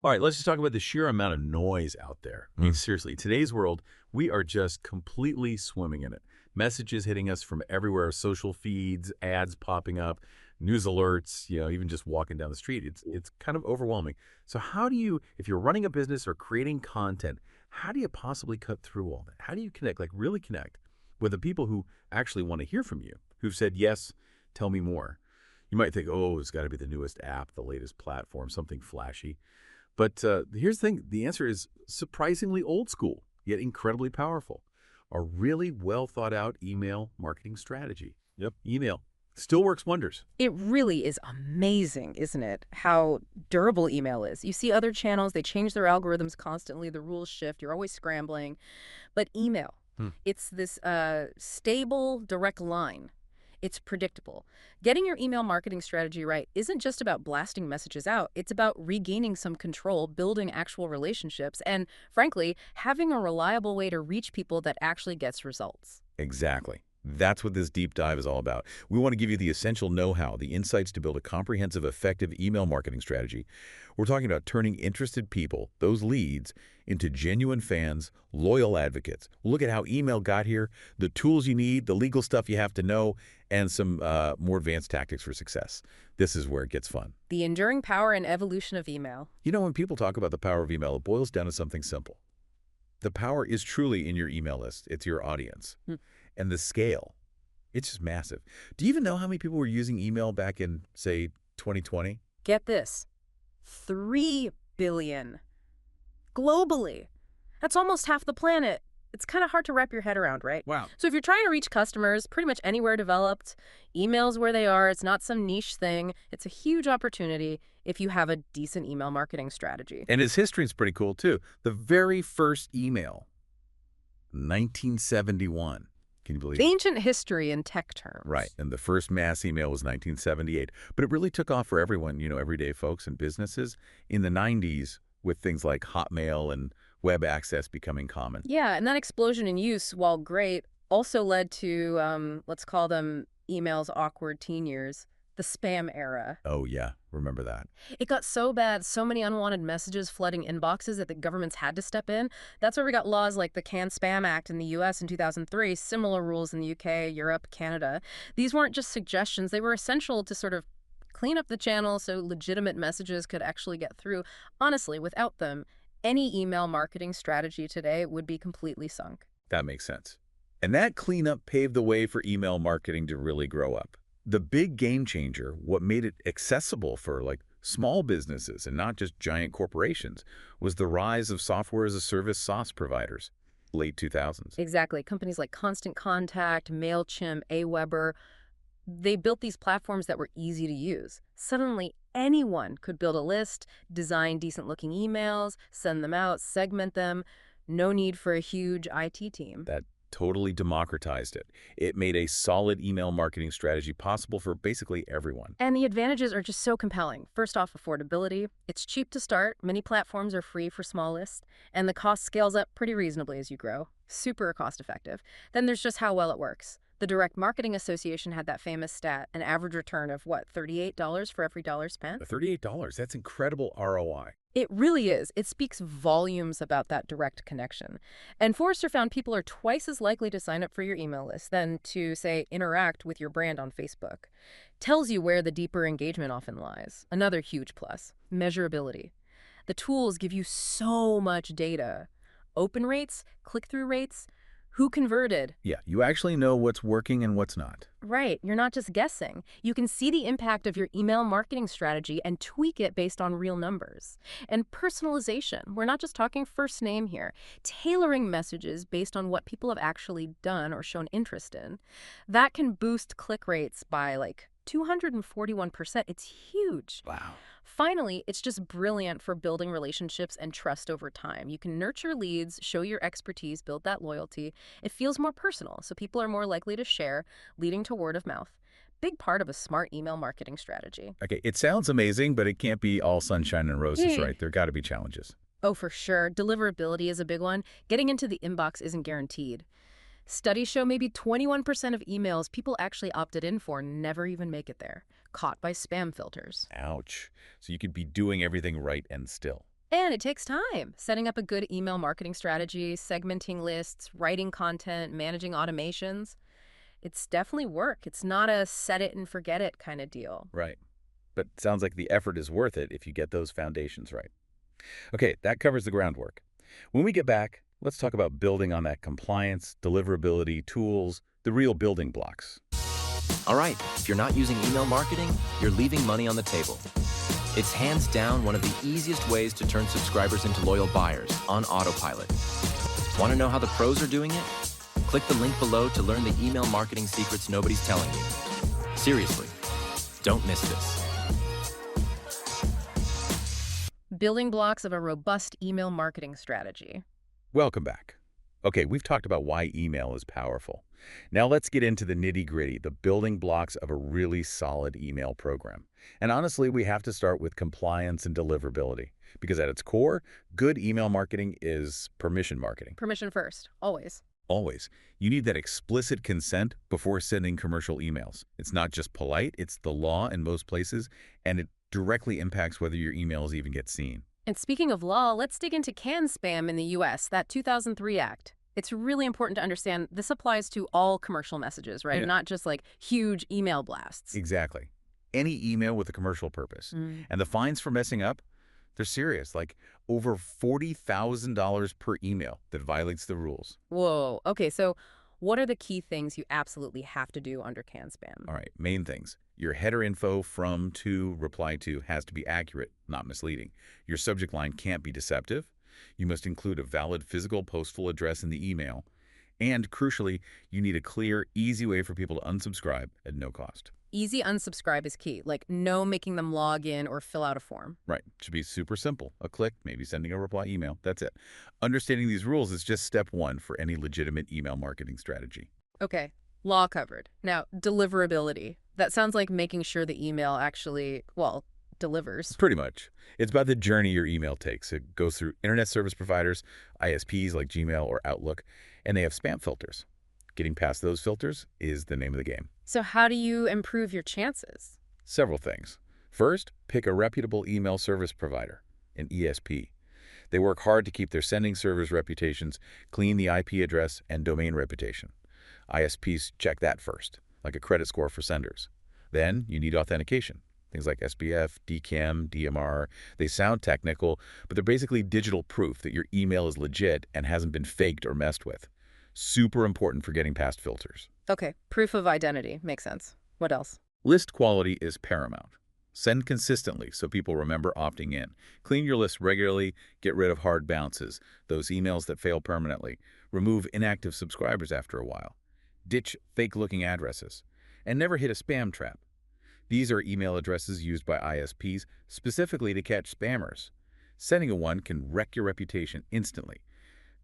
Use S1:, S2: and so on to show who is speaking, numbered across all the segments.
S1: All right, let's just talk about the sheer amount of noise out there. I mean, seriously, today's world, we are just completely swimming in it. Messages hitting us from everywhere, social feeds, ads popping up, news alerts, even just walking down the street. It's kind of overwhelming. So how do you, if you're running a business or creating content, how do you possibly cut through all that? How do you connect, like really connect with the people who actually want to hear from you, who've said, yes, tell me more? You might think, oh, it's got to be the newest app, the latest platform, something flashy. But here's the thing. The answer is surprisingly old school, yet incredibly powerful. A really well thought out email marketing strategy. Yep. Email still works wonders.
S2: It really is amazing, isn't it? How durable email is. You see other channels, they change their algorithms constantly, the rules shift, you're always scrambling. But email,
S1: Hmm.
S2: it's this stable, direct line. It's predictable. Getting your email marketing strategy right isn't just about blasting messages out. It's about regaining some control, building actual relationships, and frankly, having a reliable way to reach people that actually gets results.
S1: Exactly. That's what this deep dive is all about. We want to give you the essential know-how, the insights to build a comprehensive, effective email marketing strategy. We're talking about turning interested people, those leads, into genuine fans, loyal advocates. Look at how email got here, the tools you need, the legal stuff you have to know, and some more advanced tactics for success. This is where it gets fun.
S2: The enduring power and evolution of email.
S1: When people talk about the power of email, it boils down to something simple. The power is truly in your email list. It's your audience. And the scale, it's just massive. Do you even know how many people were using email back in, say, 2020?
S2: Get this, 3 billion globally. That's almost half the planet. It's kind of hard to wrap your head around, right?
S1: Wow.
S2: So if you're trying to reach customers pretty much anywhere developed, email's where they are. It's not some niche thing. It's a huge opportunity if you have a decent email marketing strategy.
S1: And its history is pretty cool, too. The very first email, 1971. Can you believe it?
S2: Ancient history in tech terms.
S1: Right. And the first mass email was 1978. But it really took off for everyone, everyday folks and businesses in the 90s with things like Hotmail and web access becoming common.
S2: Yeah, and that explosion in use, while great, also led to, let's call them emails awkward teen years, the spam era.
S1: Oh, yeah. Remember that.
S2: It got so bad, so many unwanted messages flooding inboxes that the governments had to step in. That's where we got laws like the Can Spam Act in the US in 2003, similar rules in the UK, Europe, Canada. These weren't just suggestions, they were essential to sort of clean up the channel so legitimate messages could actually get through. Honestly, without them, any email marketing strategy today would be completely sunk.
S1: That makes sense. And that cleanup paved the way for email marketing to really grow up. The big game changer, what made it accessible for small businesses and not just giant corporations, was the rise of software as a service SaaS providers, late 2000s.
S2: Exactly. Companies like Constant Contact, MailChimp, Aweber, they built these platforms that were easy to use. Suddenly, anyone could build a list, design decent-looking emails, send them out, segment them. No need for a huge IT team.
S1: That totally democratized it. It made a solid email marketing strategy possible for basically everyone.
S2: And the advantages are just so compelling. First off, affordability. It's cheap to start. Many platforms are free for small lists. And the cost scales up pretty reasonably as you grow. Super cost effective. Then there's just how well it works. The Direct Marketing Association had that famous stat, an average return of, what, $38 for every dollar spent?
S1: $38, that's incredible ROI.
S2: It really is. It speaks volumes about that direct connection. And Forrester found people are twice as likely to sign up for your email list than to, say, interact with your brand on Facebook. Tells you where the deeper engagement often lies. Another huge plus, measurability. The tools give you so much data. Open rates, click-through rates, who converted.
S1: Yeah, you actually know what's working and what's not.
S2: Right, you're not just guessing. You can see the impact of your email marketing strategy and tweak it based on real numbers. And personalization, we're not just talking first name here. Tailoring messages based on what people have actually done or shown interest in. That can boost click rates by 241%. It's huge.
S1: Wow.
S2: Finally, it's just brilliant for building relationships and trust over time. You can nurture leads, show your expertise, build that loyalty. It feels more personal, so people are more likely to share, leading to word of mouth. Big part of a smart email marketing strategy.
S1: Okay, it sounds amazing, but it can't be all sunshine and roses,
S2: Yeah.
S1: right? There got to be challenges.
S2: Oh, for sure. Deliverability is a big one. Getting into the inbox isn't guaranteed. Studies show maybe 21% of emails people actually opted in for never even make it there, caught by spam filters.
S1: Ouch. So you could be doing everything right and still.
S2: And it takes time. Setting up a good email marketing strategy, segmenting lists, writing content, managing automations. It's definitely work. It's not a set it and forget it kind of deal.
S1: Right. But sounds like the effort is worth it if you get those foundations right. Okay, that covers the groundwork. When we get back, let's talk about building on that compliance, deliverability, tools, the real building blocks.
S3: All right, if you're not using email marketing, you're leaving money on the table. It's hands down one of the easiest ways to turn subscribers into loyal buyers on autopilot. Want to know how the pros are doing it? Click the link below to learn the email marketing secrets nobody's telling you. Seriously, don't miss this.
S2: Building blocks of a robust email marketing strategy.
S1: Welcome back. Okay, we've talked about why email is powerful. Now let's get into the nitty-gritty, the building blocks of a really solid email program. And honestly, we have to start with compliance and deliverability, because at its core, good email marketing is permission marketing.
S2: Permission first, always.
S1: Always. You need that explicit consent before sending commercial emails. It's not just polite, it's the law in most places, and it directly impacts whether your emails even get seen.
S2: And speaking of law, let's dig into can spam in the U.S., that 2003 Act. It's really important to understand this applies to all commercial messages, right?
S1: Yeah.
S2: Not just like huge email blasts.
S1: Exactly. Any email with a commercial purpose. And the fines for messing up, they're serious, like over $40,000 per email that violates the rules.
S2: Whoa. Okay, so what are the key things you absolutely have to do under can spam?
S1: All right, main things. Your header info from, to, reply to has to be accurate, not misleading. Your subject line can't be deceptive. You must include a valid physical postal address in the email. And crucially, you need a clear, easy way for people to unsubscribe at no cost.
S2: Easy unsubscribe is key, like no making them log in or fill out a form.
S1: Right. It should be super simple. A click, maybe sending a reply email. That's it. Understanding these rules is just step one for any legitimate email marketing strategy.
S2: Okay, law covered. Now, deliverability. That sounds like making sure the email actually, well, delivers.
S1: Pretty much. It's about the journey your email takes. It goes through internet service providers, ISPs like Gmail or Outlook, and they have spam filters. Getting past those filters is the name of the game.
S2: So how do you improve your chances?
S1: Several things. First, pick a reputable email service provider, an ESP. They work hard to keep their sending servers' reputations, clean the IP address, and domain reputation. ISPs check that first, like a credit score for senders. Then you need authentication. Things like SPF, DKIM, DMR. They sound technical, but they're basically digital proof that your email is legit and hasn't been faked or messed with. Super important for getting past filters.
S2: Okay, proof of identity. Makes sense. What else?
S1: List quality is paramount. Send consistently so people remember opting in. Clean your list regularly, get rid of hard bounces, those emails that fail permanently. Remove inactive subscribers after a while. Ditch fake-looking addresses. And never hit a spam trap. These are email addresses used by ISPs specifically to catch spammers. Sending a one can wreck your reputation instantly.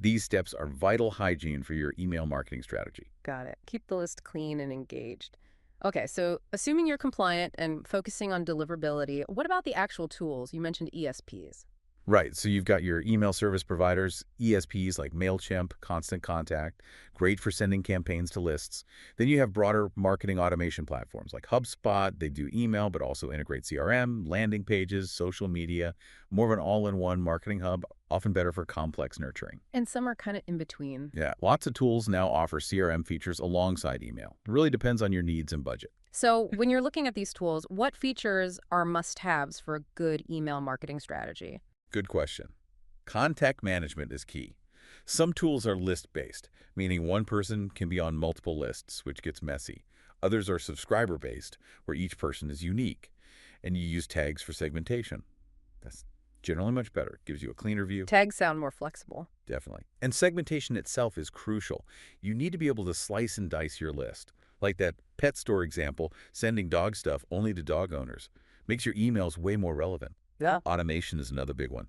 S1: These steps are vital hygiene for your email marketing strategy.
S2: Got it. Keep the list clean and engaged. Okay, so assuming you're compliant and focusing on deliverability, what about the actual tools? You mentioned ESPs.
S1: Right, so you've got your email service providers, ESPs like MailChimp, Constant Contact, great for sending campaigns to lists. Then you have broader marketing automation platforms like HubSpot. They do email, but also integrate CRM, landing pages, social media, more of an all-in-one marketing hub, often better for complex nurturing.
S2: And some are kind of in between.
S1: Yeah, lots of tools now offer CRM features alongside email. It really depends on your needs and budget.
S2: So when you're looking at these tools, what features are must-haves for a good email marketing strategy?
S1: Good question. Contact management is key. Some tools are list-based, meaning one person can be on multiple lists, which gets messy. Others are subscriber-based, where each person is unique, and you use tags for segmentation. That's generally much better. Gives you a cleaner view.
S2: Tags sound more flexible.
S1: Definitely. And segmentation itself is crucial. You need to be able to slice and dice your list. Like that pet store example, sending dog stuff only to dog owners. Makes your emails way more relevant.
S2: Yeah.
S1: Automation is another big one.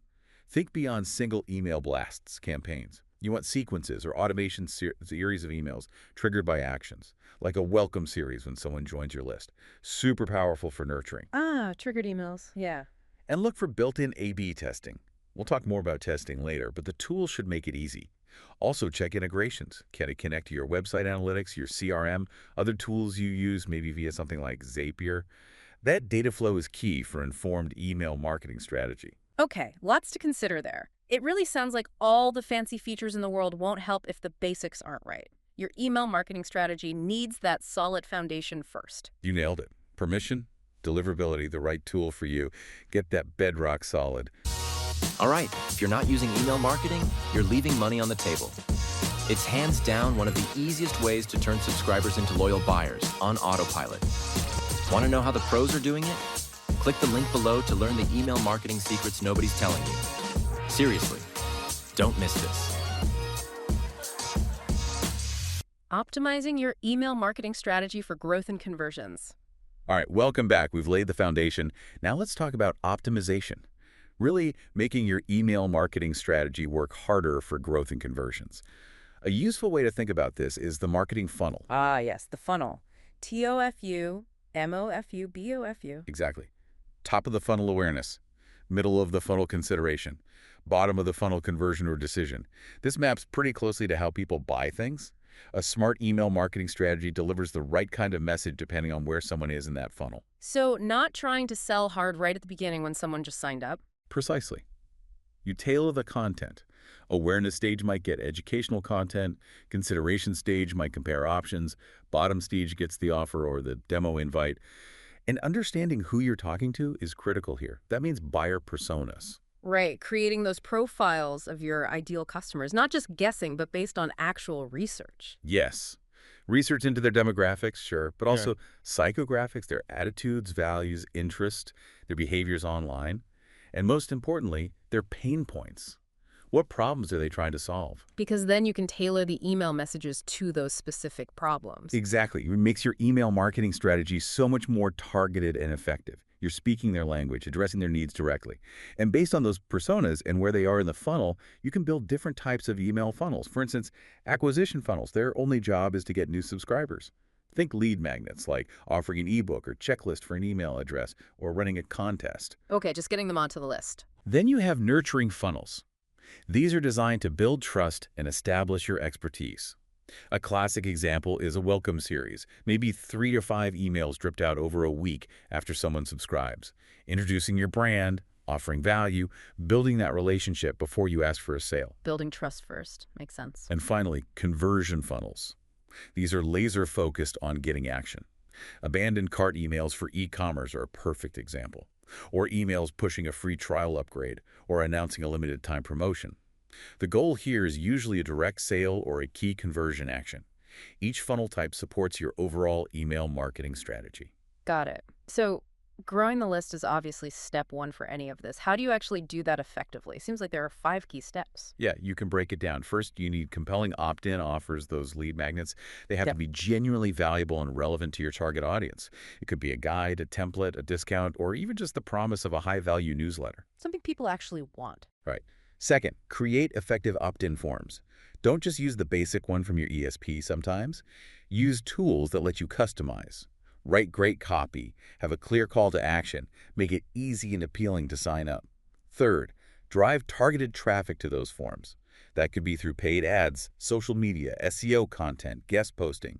S1: Think beyond single email blasts campaigns. You want sequences or automation series of emails triggered by actions, like a welcome series when someone joins your list. Super powerful for nurturing.
S2: Ah, triggered emails. Yeah.
S1: And look for built-in A/B testing. We'll talk more about testing later, but the tool should make it easy. Also, check integrations. Can it connect to your website analytics, your CRM, other tools you use, maybe via something like Zapier? That data flow is key for informed email marketing strategy.
S2: Okay, lots to consider there. It really sounds like all the fancy features in the world won't help if the basics aren't right. Your email marketing strategy needs that solid foundation first.
S1: You nailed it. Permission, deliverability, the right tool for you. Get that bedrock solid.
S3: All right, if you're not using email marketing, you're leaving money on the table. It's hands down one of the easiest ways to turn subscribers into loyal buyers on autopilot. Want to know how the pros are doing it? Click the link below to learn the email marketing secrets nobody's telling you. Seriously, don't miss this.
S2: Optimizing your email marketing strategy for growth and conversions.
S1: All right, welcome back. We've laid the foundation. Now let's talk about optimization. Really making your email marketing strategy work harder for growth and conversions. A useful way to think about this is the marketing funnel.
S2: Ah, yes, the funnel. TOFU, MOFU, BOFU.
S1: Exactly. Top of the funnel awareness, middle of the funnel consideration, bottom of the funnel conversion or decision. This maps pretty closely to how people buy things. A smart email marketing strategy delivers the right kind of message depending on where someone is in that funnel.
S2: So not trying to sell hard right at the beginning when someone just signed up?
S1: Precisely. You tailor the content. Awareness stage might get educational content, consideration stage might compare options, bottom stage gets the offer or the demo invite. And understanding who you're talking to is critical here. That means buyer personas.
S2: Right, creating those profiles of your ideal customers, not just guessing, but based on actual research.
S1: Yes. Research into their demographics, sure, but also psychographics, their attitudes, values, interests, their behaviors online, and most importantly, their pain points. What problems are they trying to solve?
S2: Because then you can tailor the email messages to those specific problems.
S1: Exactly. It makes your email marketing strategy so much more targeted and effective. You're speaking their language, addressing their needs directly. And based on those personas and where they are in the funnel, you can build different types of email funnels. For instance, acquisition funnels, their only job is to get new subscribers. Think lead magnets, like offering an ebook or checklist for an email address or running a contest.
S2: Okay, just getting them onto the list.
S1: Then you have nurturing funnels. These are designed to build trust and establish your expertise. A classic example is a welcome series, maybe 3 to 5 emails dripped out over a week after someone subscribes, introducing your brand, offering value, building that relationship before you ask for a sale.
S2: Building trust first. Makes sense.
S1: And finally, conversion funnels. These are laser-focused on getting action. Abandoned cart emails for e-commerce are a perfect example, or emails pushing a free trial upgrade or announcing a limited time promotion. The goal here is usually a direct sale or a key conversion action. Each funnel type supports your overall email marketing strategy.
S2: Got it. So growing the list is obviously step one for any of this. How do you actually do that effectively? Seems like there are 5 key steps.
S1: Yeah, you can break it down. First, you need compelling opt-in offers, those lead magnets. They have to be genuinely valuable and relevant to your target audience. It could be a guide, a template, a discount, or even just the promise of a high-value newsletter.
S2: Something people actually want.
S1: Right. Second, create effective opt-in forms. Don't just use the basic one from your ESP sometimes. Use tools that let you customize. Write great copy, have a clear call to action, make it easy and appealing to sign up. Third, drive targeted traffic to those forms. That could be through paid ads, social media, SEO content, guest posting.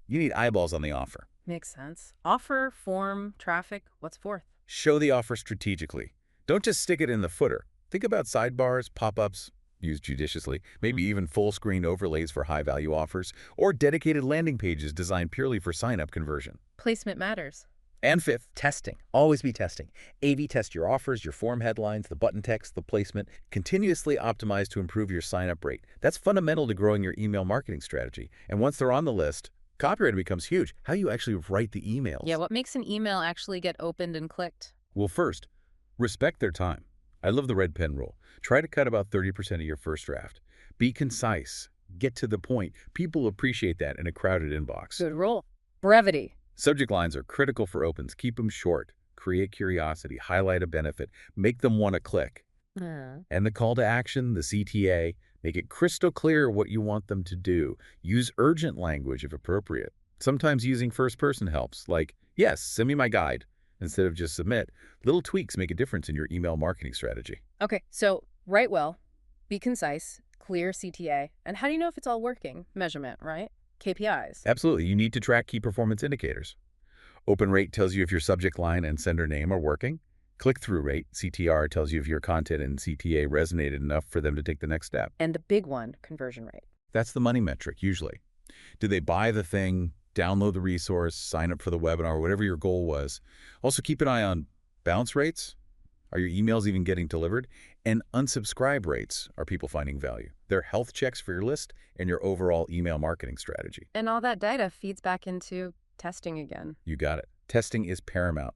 S1: You need eyeballs on the offer.
S2: Makes sense. Offer, form, traffic, what's fourth?
S1: Show the offer strategically. Don't just stick it in the footer. Think about sidebars, pop-ups, used judiciously, maybe even full-screen overlays for high-value offers, or dedicated landing pages designed purely for sign-up conversion.
S2: Placement matters.
S1: And fifth,
S4: Testing. Always be testing. A/B test your offers, your form headlines, the button text, the placement.
S1: continuously optimize to improve your sign-up rate. That's fundamental to growing your email marketing strategy. And once they're on the list, copywriting becomes huge. How you actually write the emails.
S2: Yeah, what makes an email actually get opened and clicked?
S1: Well, first, respect their time. I love the red pen rule. Try to cut about 30% of your first draft. Be concise. Get to the point. People appreciate that in a crowded inbox.
S2: Good rule. Brevity.
S1: Subject lines are critical for opens. Keep them short. Create curiosity. Highlight a benefit. Make them want to click. And the call to action, the CTA, make it crystal clear what you want them to do. Use urgent language if appropriate. Sometimes using first person helps, like, yes, send me my guide, instead of just submit. Little tweaks make a difference in your email marketing strategy.
S2: Okay, so write well, be concise, clear CTA. And how do you know if it's all working? Measurement, right? KPIs.
S1: Absolutely. You need to track key performance indicators. Open rate tells you if your subject line and sender name are working. Click-through rate, CTR, tells you if your content and CTA resonated enough for them to take the next step.
S2: And the big one, conversion rate.
S1: That's the money metric, usually. Did they buy the thing, download the resource, sign up for the webinar, whatever your goal was? Also, keep an eye on bounce rates. Are your emails even getting delivered? And unsubscribe rates. Are people finding value? They're health checks for your list and your overall email marketing strategy.
S2: And all that data feeds back into testing again.
S1: You got it. Testing is paramount.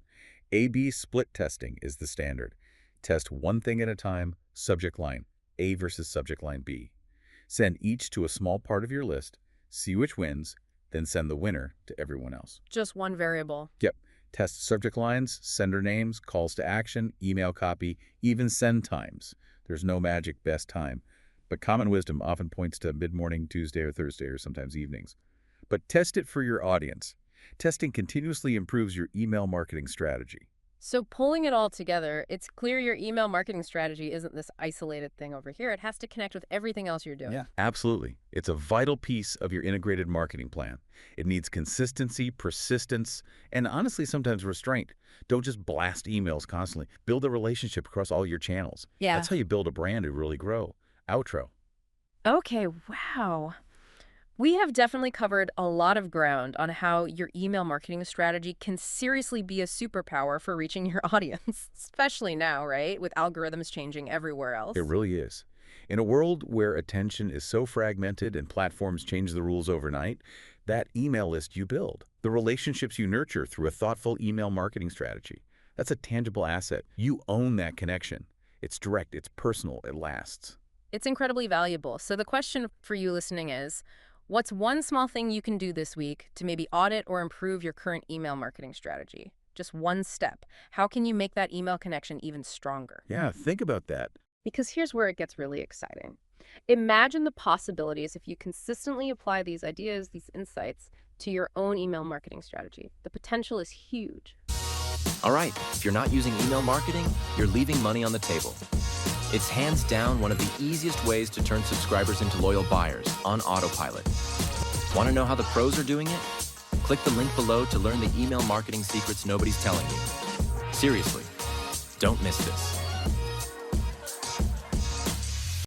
S1: A/B split testing is the standard. Test one thing at a time, subject line A versus subject line B. Send each to a small part of your list, see which wins, then send the winner to everyone else.
S2: Just one variable.
S1: Yep. Test subject lines, sender names, calls to action, email copy, even send times. There's no magic best time, but common wisdom often points to mid-morning, Tuesday or Thursday, or sometimes evenings. But test it for your audience. Testing continuously improves your email marketing strategy.
S2: So pulling it all together, it's clear your email marketing strategy isn't this isolated thing over here. It has to connect with everything else you're doing.
S1: Yeah, absolutely. It's a vital piece of your integrated marketing plan. It needs consistency, persistence, and honestly, sometimes restraint. Don't just blast emails constantly. Build a relationship across all your channels.
S2: Yeah.
S1: That's how you build a brand to really grow. Outro.
S2: Okay, wow. We have definitely covered a lot of ground on how your email marketing strategy can seriously be a superpower for reaching your audience, especially now, right? With algorithms changing everywhere else.
S1: It really is. In a world where attention is so fragmented and platforms change the rules overnight, that email list you build, the relationships you nurture through a thoughtful email marketing strategy, that's a tangible asset. You own that connection. It's direct, it's personal, it lasts.
S2: It's incredibly valuable. So the question for you listening is, what's one small thing you can do this week to maybe audit or improve your current email marketing strategy? Just one step. How can you make that email connection even stronger?
S1: Yeah, think about that.
S2: Because here's where it gets really exciting. Imagine the possibilities if you consistently apply these ideas, these insights, to your own email marketing strategy. The potential is huge.
S3: All right, if you're not using email marketing, you're leaving money on the table. It's hands down one of the easiest ways to turn subscribers into loyal buyers on autopilot. Want to know how the pros are doing it? Click the link below to learn the email marketing secrets nobody's telling you. Seriously, don't miss this.